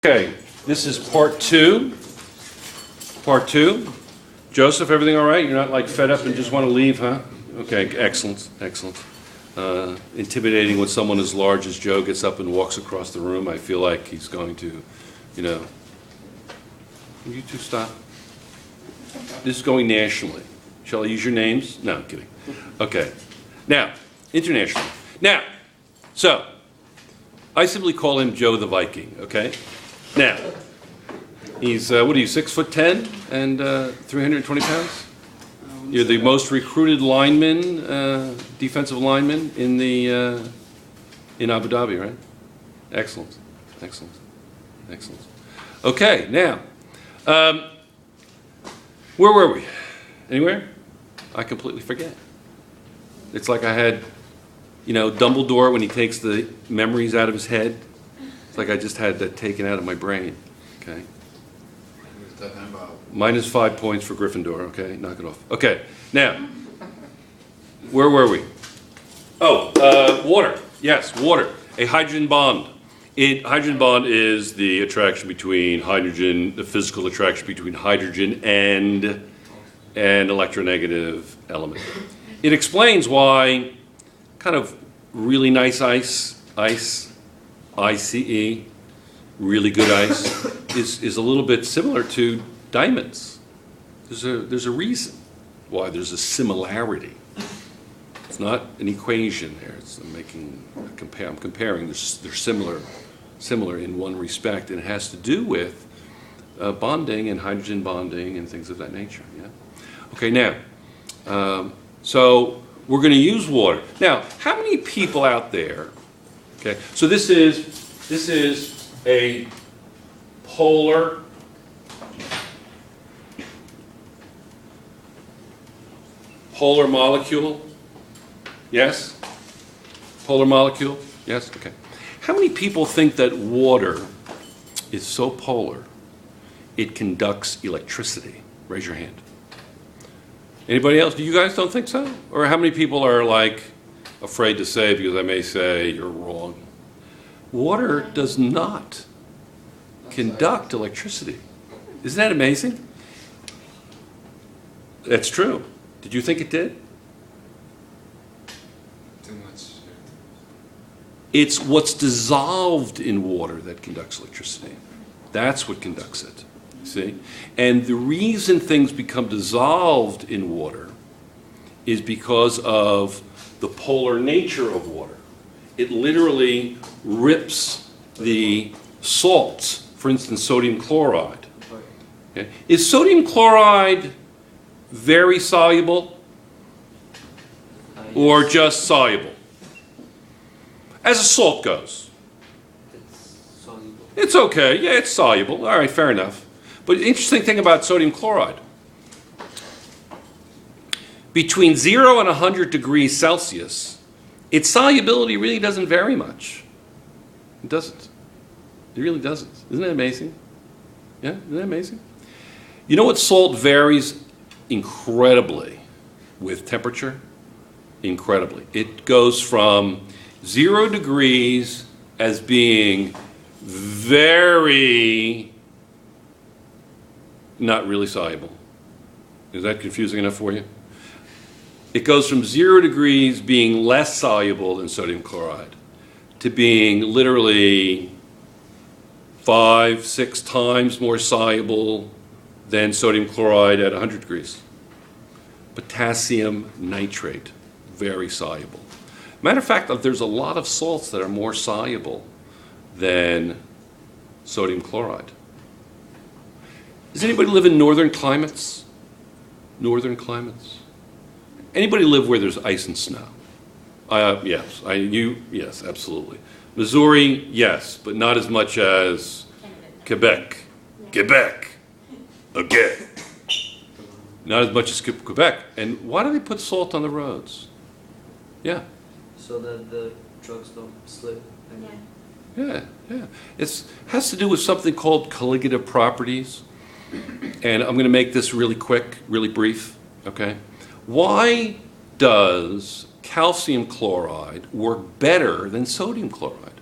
Okay, this is part two. Part two. Joseph, everything all right? You're not like fed up and just want to leave, huh? Okay, excellent, excellent. Intimidating when someone as large as Joe gets up and walks across the room. I feel like he's going to, you know. Will you two stop? This is going nationally. Shall I use your names? No, I'm kidding. Okay. Now, internationally. Now, so, I simply call him Joe the Viking, okay? Now, he's, what are you, 6'10" and 320 pounds? You're the most recruited lineman, defensive lineman in Abu Dhabi, right? Excellent, excellent, excellent. Okay, now, where were we? Anywhere? I completely forget. It's like I had, you know, Dumbledore when he takes the memories out of his head. It's like I just had that taken out of my brain. Okay. -5 points for Gryffindor. Okay, knock it off. Okay, now, where were we? Oh, water. Yes, water. A hydrogen bond. Hydrogen bond is the attraction between hydrogen, the physical attraction between hydrogen and an electronegative element. It explains why kind of really nice ice, ICE, really good ice, is a little bit similar to diamonds. There's a reason why there's a similarity. It's not an equation there. I'm comparing. They're similar in one respect, and it has to do with bonding and hydrogen bonding and things of that nature. Yeah. Okay. Now, so we're going to use water. Now, how many people out there? Okay. So this is a polar molecule. Yes? Polar molecule? Yes? Okay. How many people think that water is so polar it conducts electricity? Raise your hand. Anybody else? You guys don't think so? Or how many people are like afraid to say because I may say you're wrong? Water does not conduct electricity. Isn't that amazing? That's true. Did you think it did? Too much. It's what's dissolved in water that conducts electricity. That's what conducts it. See? And the reason things become dissolved in water is because of the polar nature of water. It literally rips the salts, for instance, sodium chloride. Okay. Is sodium chloride very soluble or just soluble? As a salt goes. It's soluble. It's okay. Yeah, it's soluble. All right, fair enough. But the interesting thing about sodium chloride, between 0 and 100 degrees Celsius, its solubility really doesn't vary much. It doesn't. It really doesn't. Isn't that amazing? Yeah, isn't that amazing? You know what salt varies incredibly with temperature? Incredibly. It goes from 0 degrees as being very not really soluble. Is that confusing enough for you? It goes from 0 degrees being less soluble than sodium chloride to being literally 5-6 times more soluble than sodium chloride at 100 degrees. Potassium nitrate, very soluble. Matter of fact, there's a lot of salts that are more soluble than sodium chloride. Does anybody live in northern climates? Northern climates? Anybody live where there's ice and snow? Yes, yes, absolutely. Missouri, yes, but not as much as Quebec. Quebec, again. Not as much as Quebec. And why do they put salt on the roads? Yeah. So that the trucks don't slip. Yeah. It has to do with something called colligative properties. And I'm going to make this really quick, really brief, okay? Why does calcium chloride work better than sodium chloride?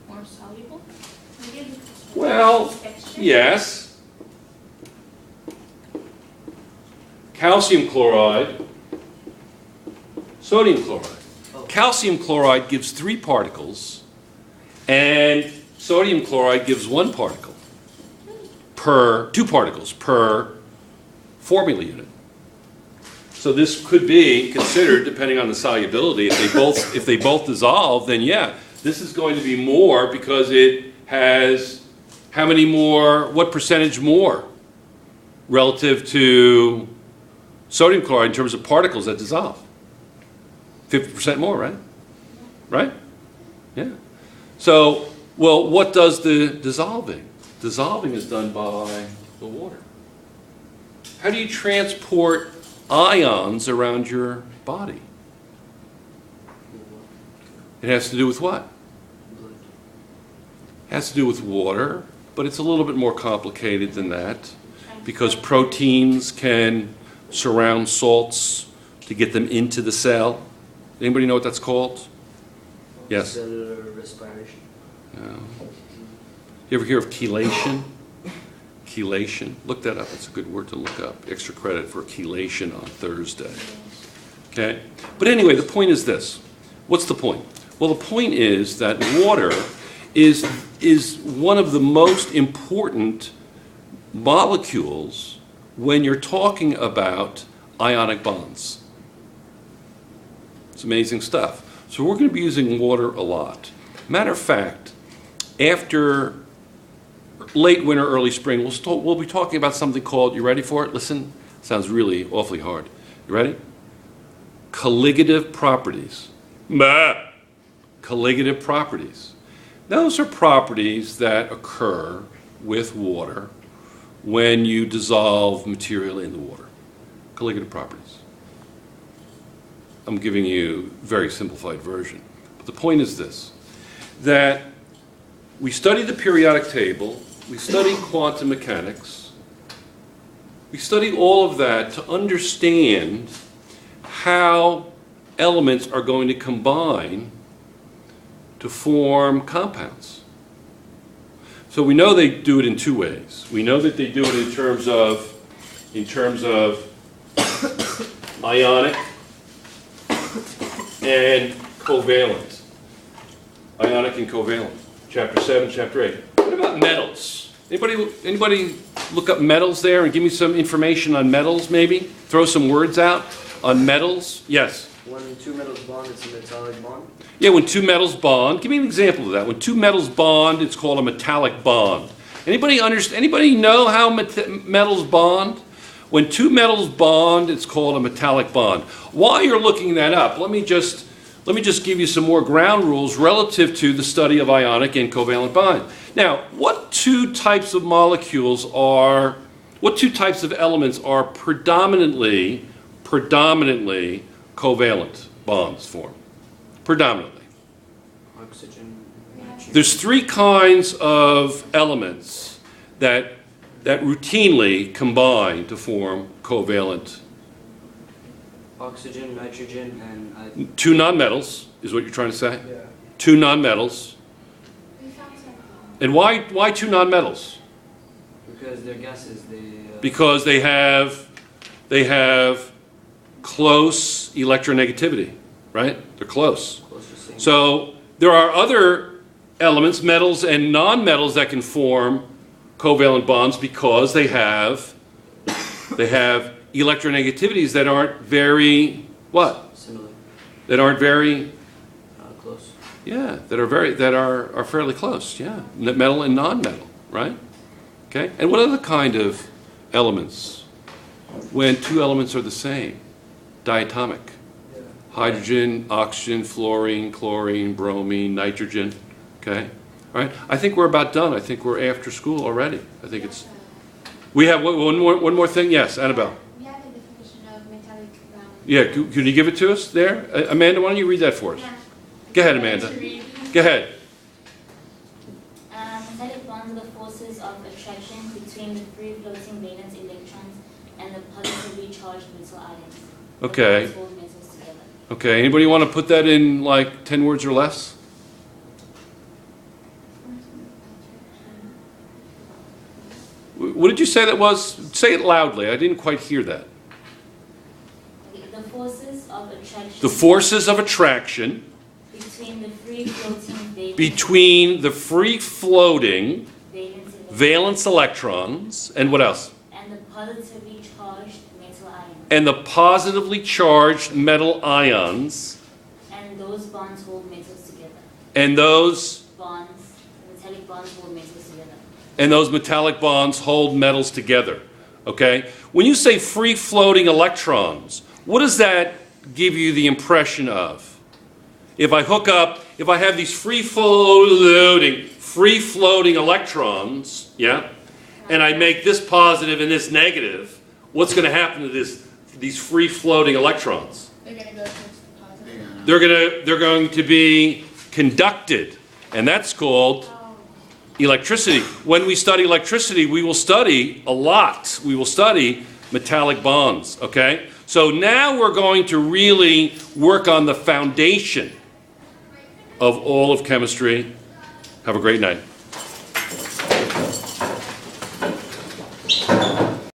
More more soluble? Maybe because of Well, texture? yes. Calcium chloride, sodium chloride. Oh. Calcium chloride gives 3 particles, and sodium chloride gives 1 particle per 2 particles per formula unit. So this could be considered, depending on the solubility, if they both dissolve, then yeah, this is going to be more because it has how many more, what percentage more relative to sodium chloride in terms of particles that dissolve? 50% more, right? Right? Yeah. So, well, what does the dissolving? Dissolving is done by the water. How do you transport ions around your body? It has to do with what? Blood. It has to do with water, but it's a little bit more complicated than that because proteins can surround salts to get them into the cell. Anybody know what that's called? Yes. Cellular respiration. No. You ever hear of chelation? Chelation. Look that up. It's a good word to look up. Extra credit for chelation on Thursday. Okay? But anyway, the point is this. What's the point? Well, the point is that water is one of the most important molecules when you're talking about ionic bonds. It's amazing stuff. So we're going to be using water a lot. Matter of fact, after late winter, early spring, we'll be talking about something called, you ready for it? Listen, sounds really awfully hard. You ready? Colligative properties. Bah. Colligative properties. Those are properties that occur with water when you dissolve material in the water. Colligative properties. I'm giving you a very simplified version. But the point is this, that we study the periodic table, we study quantum mechanics, we study all of that to understand how elements are going to combine to form compounds. So we know they do it in 2 ways. We know that they do it in terms of ionic and covalent. Ionic and covalent. Chapter 7, Chapter 8. What about metals? Anybody look up metals there and give me some information on metals, maybe? Throw some words out on metals. Yes? When 2 metals bond, it's a metallic bond. Yeah, when 2 metals bond. Give me an example of that. When 2 metals bond, it's called a metallic bond. Anybody know how metals bond? When 2 metals bond, it's called a metallic bond. While you're looking that up, let me just give you some more ground rules relative to the study of ionic and covalent bond. Now, what 2 types of elements are predominantly covalent bonds form? Predominantly. Oxygen, nitrogen. There's 3 kinds of elements that routinely combine to form covalent. Oxygen, nitrogen, and 2 nonmetals is what you're trying to say? yeah. 2 nonmetals. We found some. And why 2 nonmetals? Because they're gases. Because they have close electronegativity, right? They're close. Close to same. So there are other elements, metals and nonmetals, that can form covalent bonds because they have electronegativities that aren't very what? Similar. That aren't very Close. yeah, that are fairly close, yeah. Metal and non-metal, right? Okay? And what other kind of elements when 2 elements are the same? Diatomic. Yeah. Hydrogen, oxygen, fluorine, chlorine, bromine, nitrogen. Okay? All right? I think we're about done. I think we're after school already. I think it's... We have one more thing? Yes, Annabelle. We have a definition of metallic bond. Yeah, can you give it to us there? Amanda, why don't you read that for us? Yeah. Go ahead, Amanda. Go ahead. Metallic bonds are the forces of attraction between the free floating valence electrons and the positively charged metal atoms. Okay. That hold metals together. Okay, anybody want to put that in like 10 words or less? What did you say that was? Say it loudly. I didn't quite hear that. Okay, the forces of attraction. The forces of attraction Between the free floating valence. between the free-floating Valence electrons valence electrons, and what else? and the positively charged metal ions. And the positively charged metal ions, And those bonds hold metals together. and those Metallic bonds hold metals together. metallic bonds hold metals together. Okay? When you say free-floating electrons, what does that give you the impression of? If I have these free-floating electrons, yeah, and I make this positive and this negative, what's going to happen to these free-floating electrons? They're gonna go towards the positive. They're going to be conducted, and that's called electricity. When we study electricity, we will study a lot. We will study metallic bonds, okay? So now we're going to really work on the foundation of all of chemistry. Have a great night.